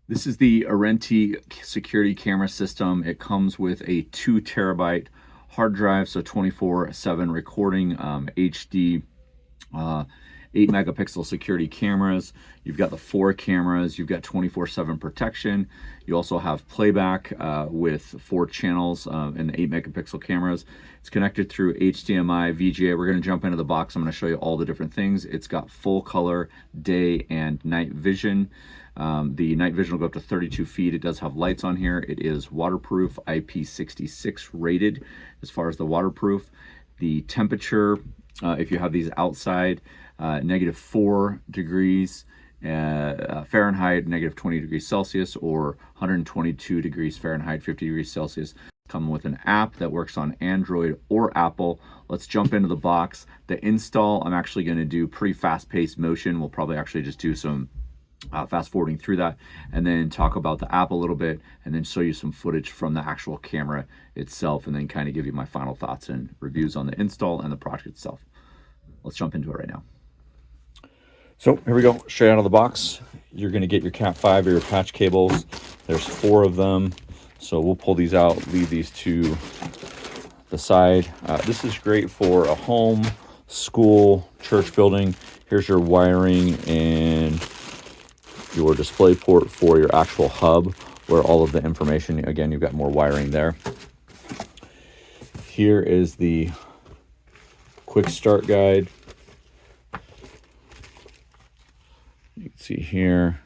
This is the Arenti security camera system. It comes with a 2 terabyte hard drive, so 24/7 recording, HD, 8 megapixel security cameras. You've got the 4 cameras. You've got 24/7 protection. You also have playback with 4 channels and 8 megapixel cameras. It's connected through HDMI, VGA. We're going to jump into the box. I'm going to show you all the different things. It's got full color, day and night vision. The night vision will go up to 32 feet. It does have lights on here. It is waterproof, IP66 rated as far as the waterproof. The temperature, if you have these outside, -4 degrees Fahrenheit, -20 degrees Celsius, or 122 degrees Fahrenheit, 50 degrees Celsius. Come with an app that works on Android or Apple. Let's jump into the box. The install, I'm actually going to do pretty fast-paced motion. We'll probably actually just do some fast forwarding through that, and then talk about the app a little bit, and then show you some footage from the actual camera itself, and then kind of give you my final thoughts and reviews on the install and the project itself. Let's jump into it right now. So here we go, straight out of the box. You're going to get your Cat 5 or your patch cables. There's 4 of them, so we'll pull these out, leave these to the side. This is great for a home, school, church building. Here's your wiring and your display port for your actual hub, where all of the information, again, you've got more wiring there. Here is the quick start guide. You can see here,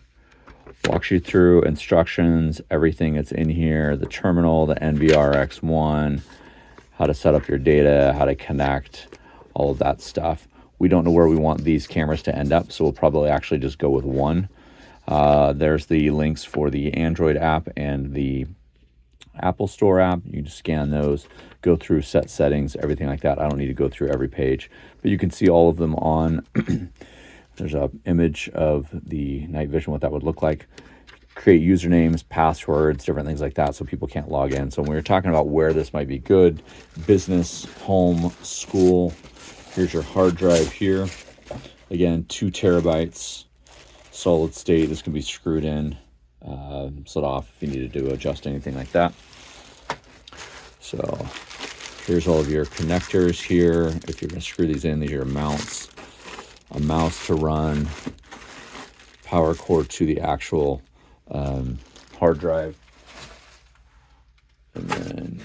walks you through instructions, everything that's in here, the terminal, the NVR X1, how to set up your data, how to connect, all of that stuff. We don't know where we want these cameras to end up, so we'll probably actually just go with one. There's the links for the Android app and the Apple Store app. You just scan those, go through set settings, everything like that. I don't need to go through every page, but you can see all of them on. There's an image of the night vision, what that would look like. Create usernames, passwords, different things like that, so people can't log in. So when we were talking about where this might be good, business, home, school, here's your hard drive here. Again, 2 terabytes. Solid state. This can be screwed in, slid off if you needed to adjust anything like that. So here's all of your connectors here. If you're going to screw these in, these are your mounts. A mouse to run, power cord to the actual hard drive. And then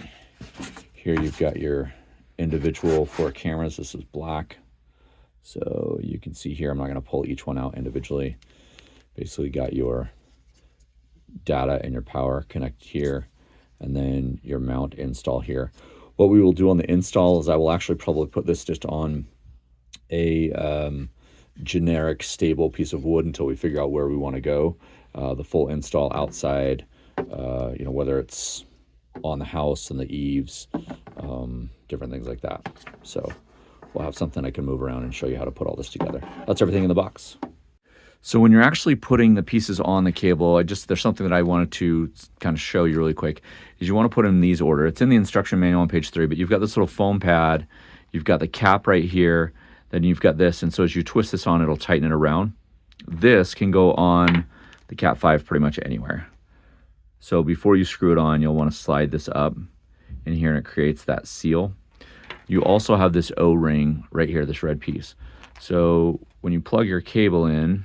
here you've got your individual 4 cameras. This is black. So you can see here, I'm not going to pull each one out individually. Basically got your data and your power connect here, and then your mount install here. What we will do on the install is I will actually probably put this just on a generic stable piece of wood until we figure out where we want to go. The full install outside, you know, whether it's on the house and the eaves, different things like that. So we'll have something I can move around and show you how to put all this together. That's everything in the box. So when you're actually putting the pieces on the cable, there's something that I wanted to kind of show you really quick, is you want to put them in these order. It's in the instruction manual on page 3, but you've got this little foam pad, you've got the cap right here, then you've got this, and so as you twist this on, it'll tighten it around. This can go on the Cat 5 pretty much anywhere. So before you screw it on, you'll want to slide this up in here, and it creates that seal. You also have this O-ring right here, this red piece. So when you plug your cable in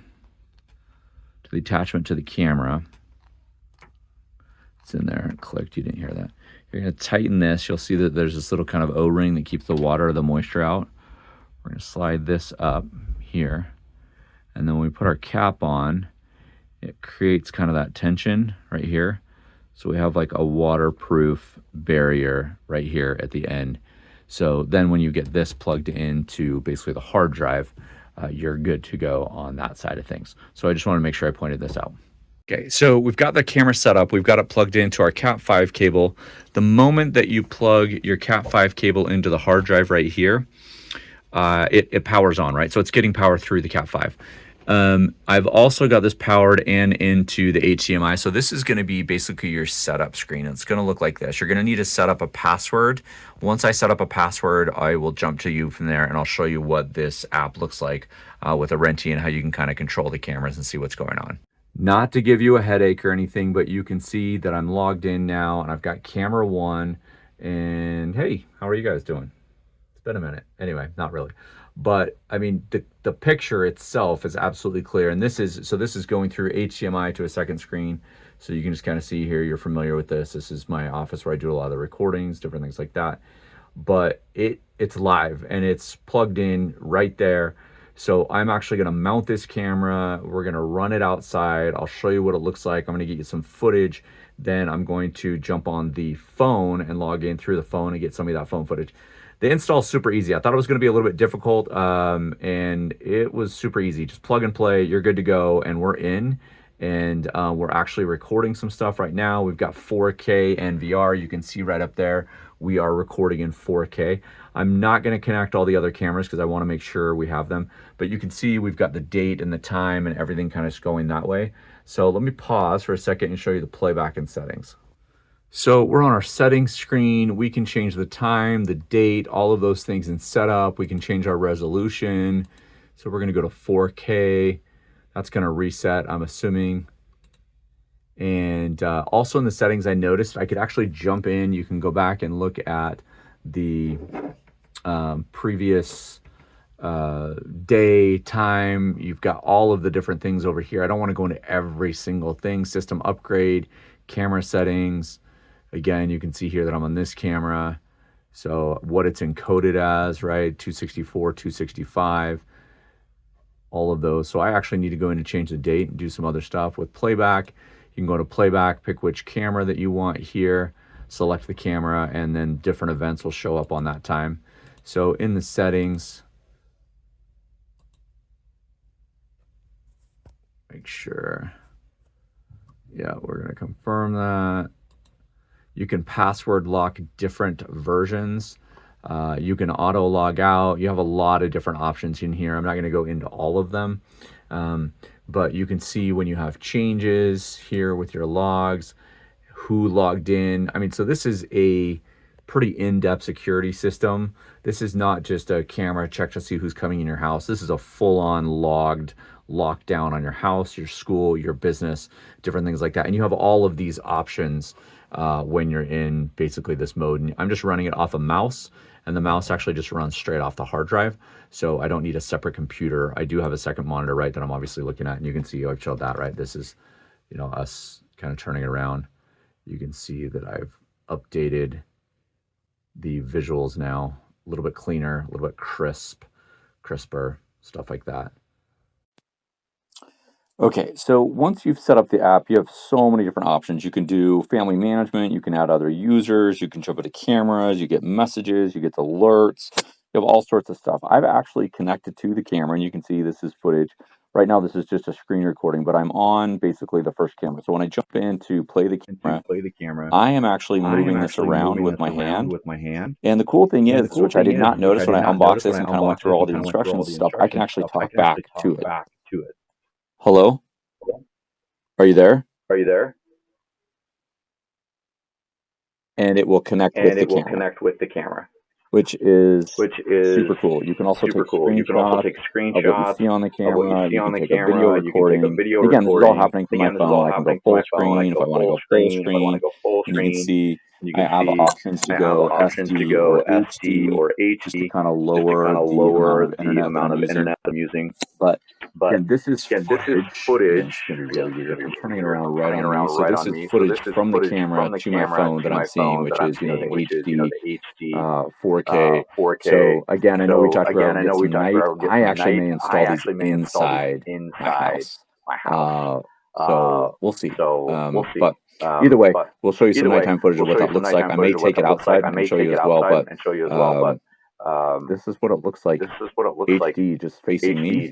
to the attachment to the camera, it's in there, it clicked, you didn't hear that. You're going to tighten this. You'll see that there's this little kind of O-ring that keeps the water or the moisture out. We're going to slide this up here, and then when we put our cap on, it creates kind of that tension right here. So we have like a waterproof barrier right here at the end. So then when you get this plugged into basically the hard drive, you're good to go on that side of things. So I just want to make sure I pointed this out. Okay, so we've got the camera set up. We've got it plugged into our Cat 5 cable. The moment that you plug your Cat 5 cable into the hard drive right here, it powers on, right? So it's getting power through the Cat 5. I've also got this powered and into the HDMI. So this is going to be basically your setup screen. It's going to look like this. You're going to need to set up a password. Once I set up a password, I will jump to you from there, and I'll show you what this app looks like with Arenti and how you can kind of control the cameras and see what's going on. Not to give you a headache or anything, but you can see that I'm logged in now and I've got camera 1. And hey, how are you guys doing? It's been a minute. Anyway, not really. But I mean, the picture itself is absolutely clear. And this is going through HDMI to a second screen. So you can just kind of see here, you're familiar with this. This is my office where I do a lot of the recordings, different things like that. But it's live and it's plugged in right there. So I'm actually going to mount this camera. We're going to run it outside. I'll show you what it looks like. I'm going to get you some footage. Then I'm going to jump on the phone and log in through the phone and get some of that phone footage. The install is super easy. I thought it was going to be a little bit difficult, and it was super easy. Just plug and play. You're good to go, and we're in. And we're actually recording some stuff right now. We've got 4K NVR. You can see right up there. We are recording in 4K. I'm not going to connect all the other cameras because I want to make sure we have them. But you can see we've got the date and the time and everything kind of going that way. So let me pause for a second and show you the playback and settings. So we're on our settings screen. We can change the time, the date, all of those things in setup. We can change our resolution. So we're going to go to 4K. That's going to reset, I'm assuming. And also in the settings, I noticed I could actually jump in. You can go back and look at the previous day, time. You've got all of the different things over here. I don't want to go into every single thing. System upgrade, camera settings. Again, you can see here that I'm on this camera. So what it's encoded as, right? 264, 265. All of those. So I actually need to go in and change the date and do some other stuff with playback. You can go to playback, pick which camera that you want here, select the camera, and then different events will show up on that time. So in the settings, make sure, yeah, we're going to confirm that. You can password lock different versions. You can auto log out. You have a lot of different options in here. I'm not going to go into all of them. But you can see when you have changes here with your logs, who logged in. I mean, so this is a pretty in-depth security system. This is not just a camera check to see who's coming in your house. This is a full-on logged lockdown on your house, your school, your business, different things like that. And you have all of these options when you're in basically this mode. And I'm just running it off a mouse, and the mouse actually just runs straight off the hard drive. So I don't need a separate computer. I do have a second monitor, right, that I'm obviously looking at, and you can see I've showed that, right? This is, you know, us kind of turning it around. You can see that I've updated the visuals now, a little bit cleaner, a little bit crisper, stuff like that. Okay, so once you've set up the app, you have so many different options. You can do family management, you can add other users, you can jump into cameras, you get messages, you get alerts, you have all sorts of stuff. I've actually connected to the camera, and you can see this is footage. Right now, this is just a screen recording, but I'm on basically the first camera. So when I jump in to play the camera, I am actually moving this around with my hand. And the cool thing is, which I did not notice when I unboxed this and kind of went through all the instructions and stuff, I can actually talk back to it. Hello? Are you there? And it will connect with the camera. Which is super cool. You can also take screenshots of what you see on the camera. You can take a video recording. Again, this is all happening from my phone. I can go full screen if I want to go full screen. And you can see I have options to go SD or HD, just to kind of lower the amount of internet I'm using. But again, this is footage. Again, it's going to be really weird. I'm turning it around right on me. So this is footage from the camera to my phone that I'm seeing, which is, you know, the HD 4K. So again, I know we talked about it tonight. I actually may install these inside my house. So we'll see. But either way, we'll show you some nighttime footage of what that looks like. I may take it outside and show you as well. But this is what it looks like. HD just facing me.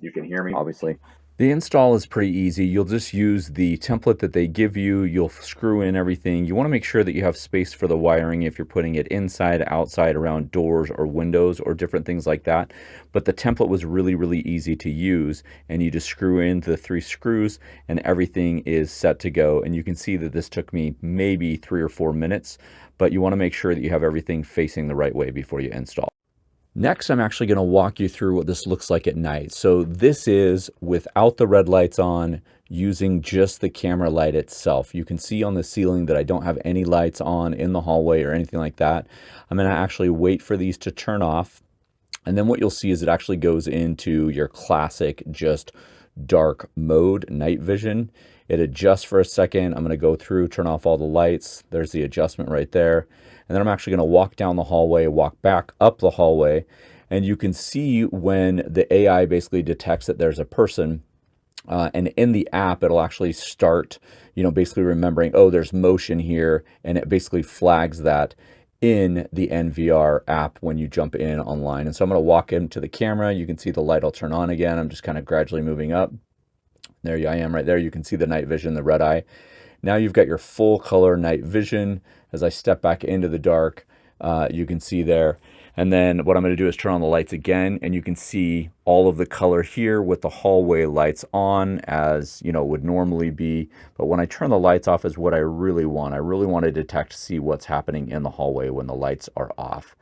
You can hear me. Obviously. The install is pretty easy. You'll just use the template that they give you. You'll screw in everything. You want to make sure that you have space for the wiring if you're putting it inside, outside, around doors or windows or different things like that. But the template was really, really easy to use. And you just screw in the 3 screws and everything is set to go. And you can see that this took me maybe 3 or 4 minutes. But you want to make sure that you have everything facing the right way before you install. Next, I'm actually going to walk you through what this looks like at night. So this is without the red lights on, using just the camera light itself. You can see on the ceiling that I don't have any lights on in the hallway or anything like that. I'm going to actually wait for these to turn off. And then what you'll see is it actually goes into your classic just dark mode, night vision. It adjusts for a second. I'm going to go through, turn off all the lights. There's the adjustment right there. And then I'm actually going to walk down the hallway, walk back up the hallway, and you can see when the AI basically detects that there's a person, and in the app, it'll actually start, basically remembering, oh, there's motion here, and it basically flags that in the NVR app when you jump in online. And so I'm going to walk into the camera. You can see the light will turn on again. I'm just kind of gradually moving up. There I am right there. You can see the night vision, the red eye. Now you've got your full color night vision. As I step back into the dark, you can see there. And then what I'm going to do is turn on the lights again, and you can see all of the color here with the hallway lights on, as would normally be. But when I turn the lights off is what I really want. I really want to detect, see what's happening in the hallway when the lights are off.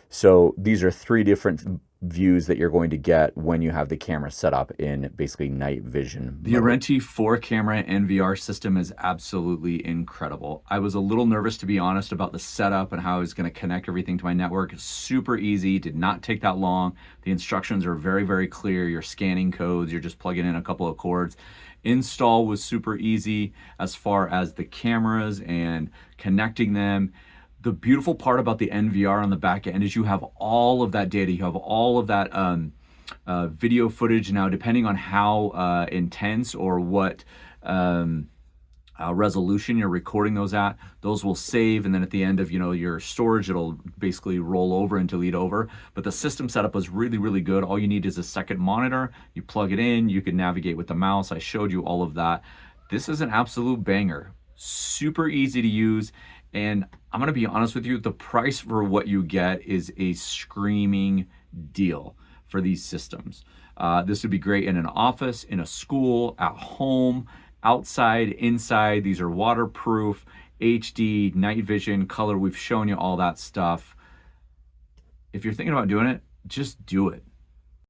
So these are 3 different views that you're going to get when you have the camera set up in basically night vision mode. The Arenti 4-camera NVR system is absolutely incredible. I was a little nervous, to be honest, about the setup and how I was going to connect everything to my network. It's super easy, did not take that long. The instructions are very, very clear. You're scanning codes, you're just plugging in a couple of cords. Install was super easy as far as the cameras and connecting them. The beautiful part about the NVR on the back end is you have all of that data. You have all of that video footage. Now, depending on how intense or what resolution you're recording those at, those will save, and then at the end of your storage, it'll basically roll over and delete over. But the system setup was really, really good. All you need is a second monitor. You plug it in, you can navigate with the mouse. I showed you all of that. This is an absolute banger. Super easy to use. And I'm going to be honest with you, the price for what you get is a screaming deal for these systems. This would be great in an office, in a school, at home, outside, inside. These are waterproof, HD, night vision, color. We've shown you all that stuff. If you're thinking about doing it, just do it.